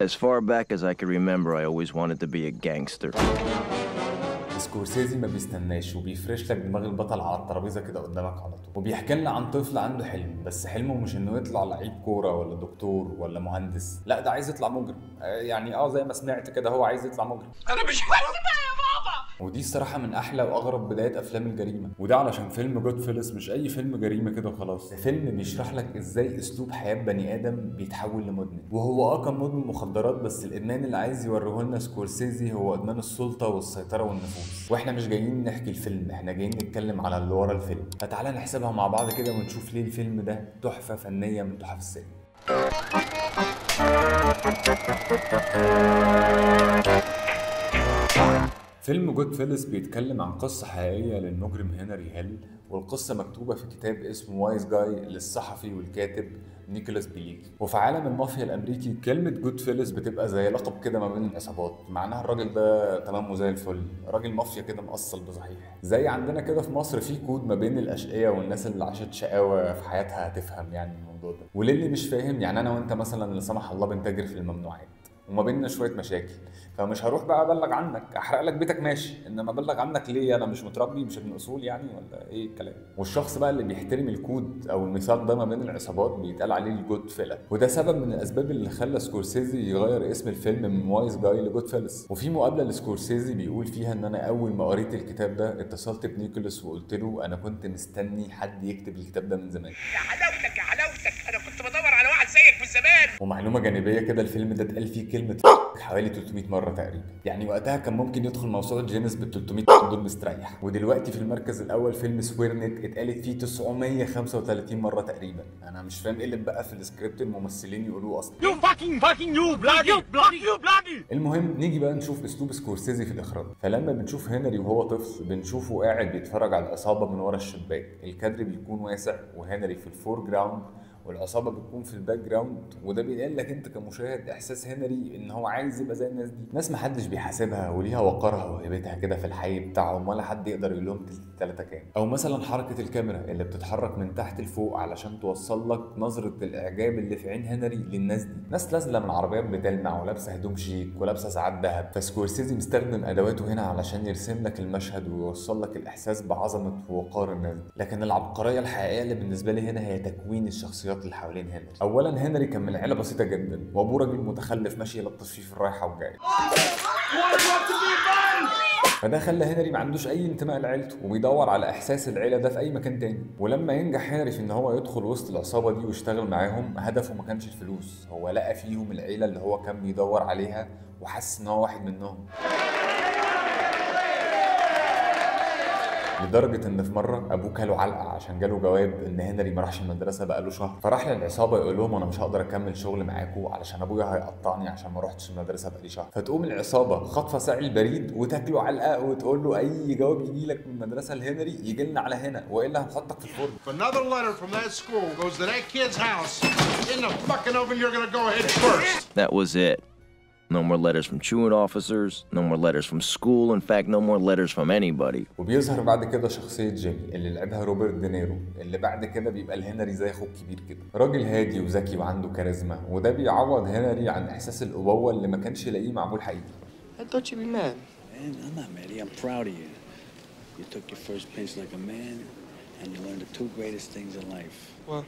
As far back as I can remember, I always wanted to be a gangster. سكورسيزي ما بيستناش وبيفرش لك دماغ البطل على الترابيزه كده قدامك على طول، وبيحكي لنا عن طفل عنده حلم، بس حلمه مش انه يطلع لعيب كوره ولا دكتور ولا مهندس، لا ده عايز يطلع مجرم. يعني زي ما سمعت كده هو عايز يطلع مجرم. انا مش حاسس بقى يا بابا. ودي الصراحه من احلى واغرب بدايات افلام الجريمه، وده علشان فيلم جود فيلس مش اي فيلم جريمه كده وخلاص، ده فيلم بيشرح لك ازاي اسلوب حياه بني ادم بيتحول لمدمن. وهو كان مدمن مخدرات، بس الادمان اللي عايز يوريه لنا سكورسيزي هو ادمان السلطه والسيطره والنفوذ. واحنا مش جايين نحكي الفيلم، احنا جايين نتكلم على اللي ورا الفيلم. فتعالى نحسبها مع بعض كده ونشوف ليه الفيلم ده تحفه فنيه من تحف السينما. فيلم جود فيلس بيتكلم عن قصة حقيقية للمجرم هنري هيل، والقصة مكتوبة في كتاب اسمه وايز جاي للصحفي والكاتب نيكولاس بيليك. وفي عالم المافيا الامريكي كلمة جود فيلس بتبقى زي لقب كده ما بين العصابات، معناها الراجل ده تمام وزي الفل، راجل مافيا كده مقصل بصحيح. زي عندنا كده في مصر في كود ما بين الاشقية والناس اللي عاشت شقاوة في حياتها هتفهم يعني الموضوع ده. وللي مش فاهم، يعني انا وانت مثلا لا سمح الله بنتاجر في الممنوعات وما بيننا شويه مشاكل، فمش هروح بقى ابلغ عنك احرق لك بيتك ماشي، انما ابلغ عنك ليه؟ انا مش متربي، مش ابن اصول يعني، ولا ايه الكلام؟ والشخص بقى اللي بيحترم الكود او الميثاق ده ما بين العصابات بيتقال عليه الجود فيلا. وده سبب من الاسباب اللي خلى سكورسيزي يغير اسم الفيلم من وايز جاي لجود فيلس. وفي مقابله لسكورسيزي بيقول فيها ان انا اول ما قريت الكتاب ده اتصلت بنيكولاس وقلت له انا كنت مستني حد يكتب الكتاب ده من زمان. يا حلاوتك يا حلاوتك، انا كنت بدور على واحد زيك من زمان. ومعلومه جانبيه كده، الفيلم ده اتقال فيه كلمه حوالي 300 مره تقريبا، يعني وقتها كان ممكن يدخل موسوعه جينيس بال 300 دول مستريح. ودلوقتي في المركز الاول فيلم سويرنت اتقالت فيه 935 مره تقريبا. انا مش فاهم ايه اللي بقى في السكريبت الممثلين يقولوه اصلا. يو بلادي. المهم نيجي بقى نشوف اسلوب سكورسيزي في الاخراج. فلما بنشوف هنري وهو طفل بنشوفه قاعد بيتفرج على العصابه من ورا الشباك، الكادر بيكون واسع وهنري في الفور جراوند والعصابه بتكون في الباك جراوند، وده بينقل لك انت كمشاهد احساس هنري ان هو عايز يبقى زي الناس دي، ناس محدش بيحاسبها وليها وقارها وهيبتها كده في الحي بتاعهم، ولا حد يقدر يقول لهم تلاتة كام. او مثلا حركه الكاميرا اللي بتتحرك من تحت لفوق علشان توصل لك نظره الاعجاب اللي في عين هنري للناس دي، ناس نازله من عربيات بتلمع ولابسه هدوم شيك ولابسه ساعات ذهب. فسكورسيزي مستخدم ادواته هنا علشان يرسم لك المشهد ويوصل لك الاحساس بعظمه ووقار الناس دي. لكن العبقريه الحقيقيه اللي بالنسبه لي هنا هي تكوين الشخصيات اللي حوالين هنري. اولا هنري كان من عيله بسيطه جدا، وابوه راجل متخلف ماشي يلطف فيه في الرايحه والجايه، فده خلى هنري ما عندوش اي انتماء لعيلته وبيدور على احساس العيله ده في اي مكان تاني. ولما ينجح هنري في ان هو يدخل وسط العصابه دي ويشتغل معاهم، هدفه ما كانش الفلوس، هو لقى فيهم العيله اللي هو كان بيدور عليها وحس ان هو واحد منهم. لدرجه ان في مره ابوه كاله علقه عشان جاله جواب ان هنري ما راحش المدرسه بقاله شهر، فراح للعصابه يقول لهم انا مش هقدر اكمل شغل معاكم علشان ابويا هيقطعني عشان ما روحتش المدرسه بقالي شهر. فتقوم العصابه خاطفه ساعي البريد وتاكله علقه وتقول له اي جواب يجي لك من المدرسه لهنري يجي لنا على هنا والا هنحطك في الفرن. Another letter from that school goes to that kid's house. In the fucking oven, you're gonna go ahead first. That was it. No more letters from truant officers, no more letters from school, in fact no more letters from anybody. وبيظهر بعد كده شخصية جيمي اللي لعبها روبرت دينيرو، اللي بعد كده بيبقى الهنري زي اخوه كبير كده، راجل هادي وذكي وعنده كاريزما، وده بيعوض هنري عن احساس الابوة اللي ما كانش لاقيه مع ابوه الحقيقي. I thought you'd be mad. Man, I'm not mad. I'm proud of you. You took your first pinch like a man, and you learned the two greatest things in life. What?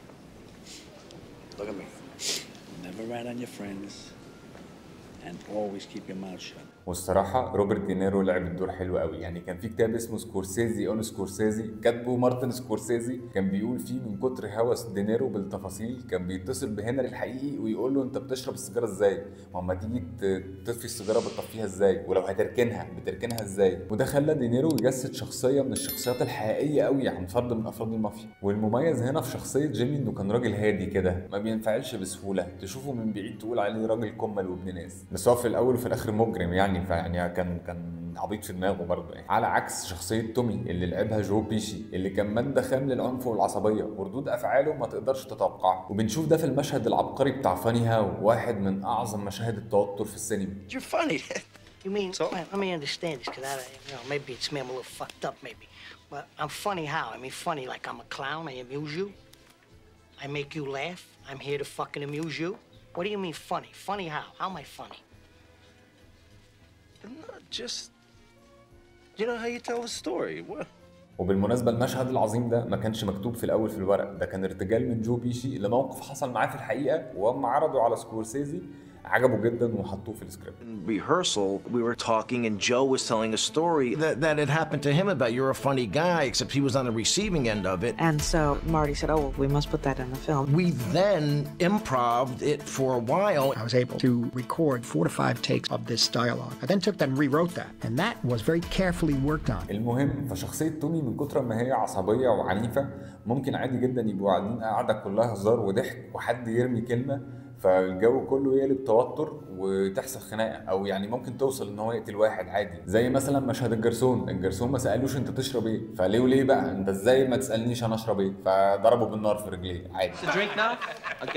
Look at me. Never rat on your friends. And always keep your mouth shut. والصراحة روبرت دينيرو لعب الدور حلو قوي، يعني كان في كتاب اسمه سكورسيزي اون سكورسيزي كاتبه مارتن سكورسيزي، كان بيقول فيه من كتر هوس دينيرو بالتفاصيل كان بيتصل بهنري الحقيقي ويقول له انت بتشرب السيجارة ازاي؟ واما تيجي تطفي السيجارة بتطفيها ازاي؟ ولو هتركنها بتركنها ازاي؟ وده خلى دينيرو يجسد شخصية من الشخصيات الحقيقية قوي عن فرد من افراد المافيا. والمميز هنا في شخصية جيمي انه كان راجل هادي كده ما بينفعلش بسهولة، تشوفه من بعيد تقول عليه راجل كمل وابن ناس، بس هو في الاول وفي الاخر مجرم يعني، فيعني كان عبيط في دماغه برضه يعني. على عكس شخصيه تومي اللي لعبها جو بيشي اللي كان ماده خام للعنف والعصبيه وردود افعاله ما تقدرش تتوقعها، وبنشوف ده في المشهد العبقري بتاع فاني هاو، واحد من اعظم مشاهد التوتر في السينما. You're funny. You mean, So? let me understand this, because maybe it's me, I'm a little fucked up, maybe. But I'm funny how? I mean, funny like I'm a clown, I amuse you. I make you laugh. I'm here to fucking amuse you. What do you mean funny? Funny how? How am I funny? Just, you know how you tell a story. What? وبالمناسبة المشهد العظيم ده ما كانش مكتوب في الأول في الورق، ده كان ارتجال من جو بيشي لموقف حصل معاه في الحقيقة، وأما عرضوا على سكورسيزي عجبه جدا وحطوه في السكريبت. In rehearsal, we were talking and Joe was telling a story that had happened to him about you're a funny guy, except he was on the receiving end of it. And so Marty said, oh, well, we must put that in the film. We then improv'd it for a while. I was able to record 4 to 5 takes of this dialogue. I then took that and rewrote that, and that was very carefully worked on. المهم فشخصية تومي من كتر ما هي عصبية وعنيفة ممكن عادي جدا يبقوا قاعدين قاعدة كلها هزار وضحك وحد يرمي كلمة فالجو كله يقلب توتر وتحصل خناقه، او يعني ممكن توصل ان هو يقتل واحد عادي. زي مثلا مشهد الجرسون ما سالوش انت تشرب ايه، فليه وليه بقى انت ازاي ما تسالنيش انا اشرب ايه، فضربوا بالنار في رجليه عادي. drink now?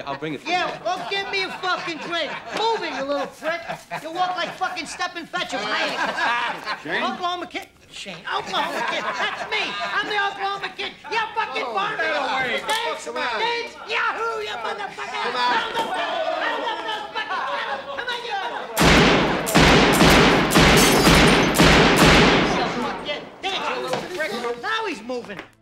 I'll bring it. Yeah, go give me a fucking drink. Move it, you little prick. You walk like fucking Stephen Fetchum. Shane? Oklahoma Kid. Shane, Oklahoma Kid. That's me. I'm the Oklahoma Kid. You fucking Barney. Dance, Yahoo, you motherfucker. Come on.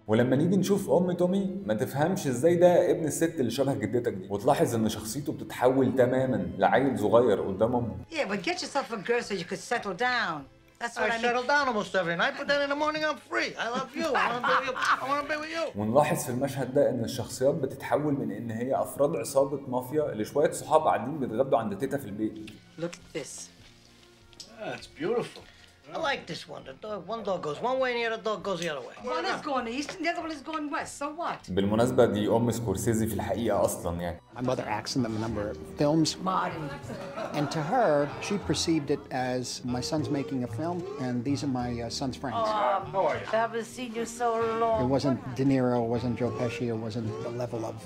ولما نيجي نشوف ام تومي ما تفهمش ازاي ده ابن الست اللي شبه جدتك دي، وتلاحظ ان شخصيته بتتحول تماما لعيل صغير قدام امه. Yeah, but get yourself a girl so you could settle down. That's what I settle down almost every night, but then in the morning I'm free. I love you. I want to be with you. ونلاحظ في المشهد ده ان الشخصيات بتتحول من ان هي افراد عصابه مافيا لشويه صحاب قاعدين بيتغدوا عند تيتا في البيت. Look at this. It's beautiful. I like this one. One dog goes one way and the other dog goes the other way. One is going east and the other one is going west. So what? بالمناسبة دي أم سكورسيزي في الحقيقة أصلاً يعني. My mother acts in them a number of films. Marty. And to her, she perceived it as my son's making a film, and these are my son's friends. How are you? I haven't seen you so long. It wasn't De Niro, it wasn't Joe Pesci, it wasn't the level of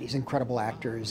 these incredible actors.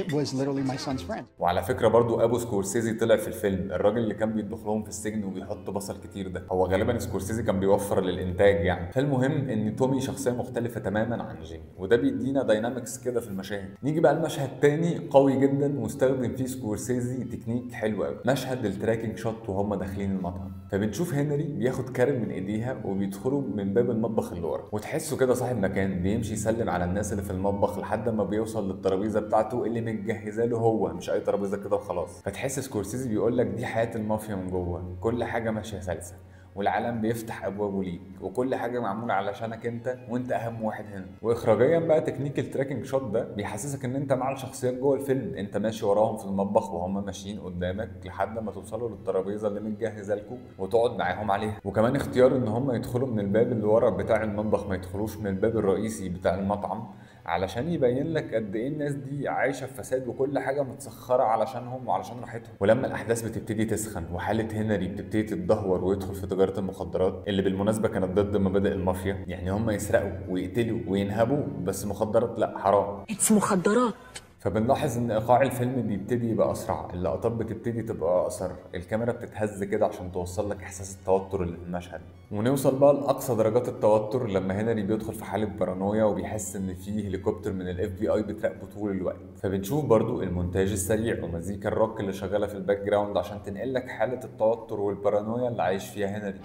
It was literally my son's friend. وعلى فكرة برضو أبو سكورسيزي طلع في الفيلم، الراجل اللي كان بيطبخ لهم في السجن وبيحط بصل كتير ده، هو غالبا سكورسيزي كان بيوفر للإنتاج يعني. فالمهم إن تومي شخصية مختلفة تماما عن جيمي، وده بيدينا داينامكس كده في المشاهد. نيجي بقى المشهد تاني قوي جدا واستخدم فيه سكورسيزي تكنيك حلو قوي، مشهد التراكنج شوت وهم داخلين المطعم، فبنشوف هنري بياخد كارم من ايديها وبيدخلوا من باب المطبخ اللي ورا، وتحسه كده صاحب مكان بيمشي يسلم على الناس اللي في المطبخ لحد ما بيوصل للترابيزه بتاعته اللي متجهزه له هو، مش اي ترابيزه كده وخلاص. فتحس سكورسيزي بيقول لك دي حياه المافيا من جوه، كل حاجه ماشيه سلسه والعالم بيفتح ابوابه ليك وكل حاجه معموله علشانك انت وانت اهم واحد هنا. واخراجيا بقى تكنيك التراكنج شوت ده بيحسسك ان انت مع الشخصيات جوه الفيلم، انت ماشي وراهم في المطبخ وهم ماشيين قدامك لحد ما توصلوا للترابيزه اللي متجهزه لكم وتقعد معاهم عليها. وكمان اختيار ان هم يدخلوا من الباب اللي ورا بتاع المطبخ ما يدخلوش من الباب الرئيسي بتاع المطعم، علشان يبين لك قد ايه الناس دي عايشه في فساد وكل حاجه متسخره علشانهم وعلشان راحتهم. ولما الاحداث بتبتدي تسخن وحاله هنري بتبتدي تتدهور ويدخل في تجاره المخدرات اللي بالمناسبه كانت ضد مبادئ المافيا، يعني هم يسرقوا ويقتلوا وينهبوا بس مخدرات لا، حرام، It's مخدرات. فبنلاحظ ان ايقاع الفيلم بيبتدي يبقى اسرع، اللقطات بتبتدي تبقى اقصر، الكاميرا بتتهز كده عشان توصل لك احساس التوتر اللي في المشهد، ونوصل بقى لاقصى درجات التوتر لما هنري بيدخل في حاله بارانويا وبيحس ان في هليكوبتر من الاف بي اي بتراقبه طول الوقت. فبنشوف برضو المونتاج السريع ومزيكا الروك اللي شغاله في الباك جراوند عشان تنقل لك حاله التوتر والبارانويا اللي عايش فيها هنري.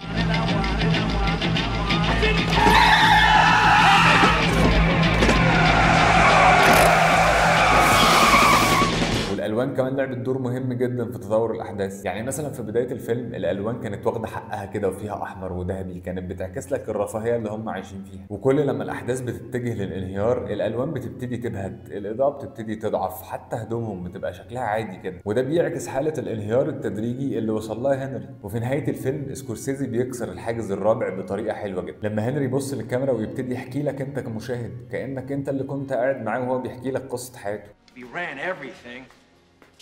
الالوان كمان لعبت دور مهم جدا في تطور الاحداث، يعني مثلا في بدايه الفيلم الالوان كانت واخده حقها كده وفيها احمر وذهبي، كانت بتعكس لك الرفاهيه اللي هم عايشين فيها. وكل لما الاحداث بتتجه للانهيار الالوان بتبتدي تبهت، الاضاءه بتبتدي تضعف، حتى هدومهم بتبقى شكلها عادي كده، وده بيعكس حاله الانهيار التدريجي اللي وصل لها هنري. وفي نهايه الفيلم سكورسيزي بيكسر الحاجز الرابع بطريقه حلوه جدا، لما هنري يبص للكاميرا ويبتدي يحكي لك انت كمشاهد كانك انت اللي كنت قاعد معاه وهو بيحكي لك قصه حياته. We ran everything.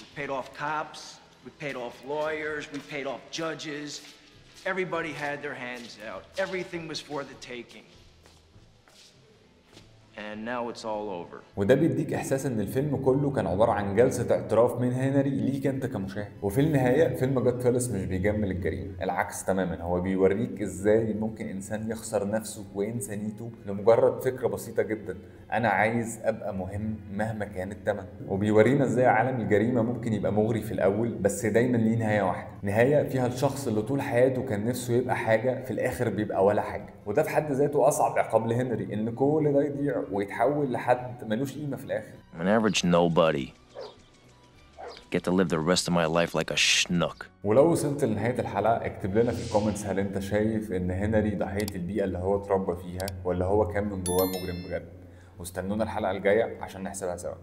We paid off cops, we paid off lawyers, we paid off judges. Everybody had their hands out. Everything was for the taking. And now it's all over. وده بيديك احساس ان الفيلم كله كان عباره عن جلسه اعتراف من هنري ليك انت كمشاهد. وفي النهايه فيلم جاد فيلس مش بيجمل الجريمه، العكس تماما، هو بيوريك ازاي ممكن انسان يخسر نفسه وانسانيته لمجرد فكره بسيطه جدا، انا عايز ابقى مهم مهما كان الثمن. وبيورينا ازاي عالم الجريمه ممكن يبقى مغري في الاول بس دايما ليه نهايه واحده، نهايه فيها الشخص اللي طول حياته كان نفسه يبقى حاجه في الاخر بيبقى ولا حاجه. وده في حد ذاته اصعب عقاب لهنري، ان كل ده يضيع ويتحول لحد ملوش قيمه في الاخر. An average nobody. Get to live the rest of my life like a schnook. ولو وصلت لنهايه الحلقه اكتب لنا في الكومنتس، هل انت شايف ان هنري ضحيه البيئه اللي هو اتربى فيها ولا هو كان من جواه مجرم بجد؟ واستنونا الحلقه الجايه عشان نحسبها سوا.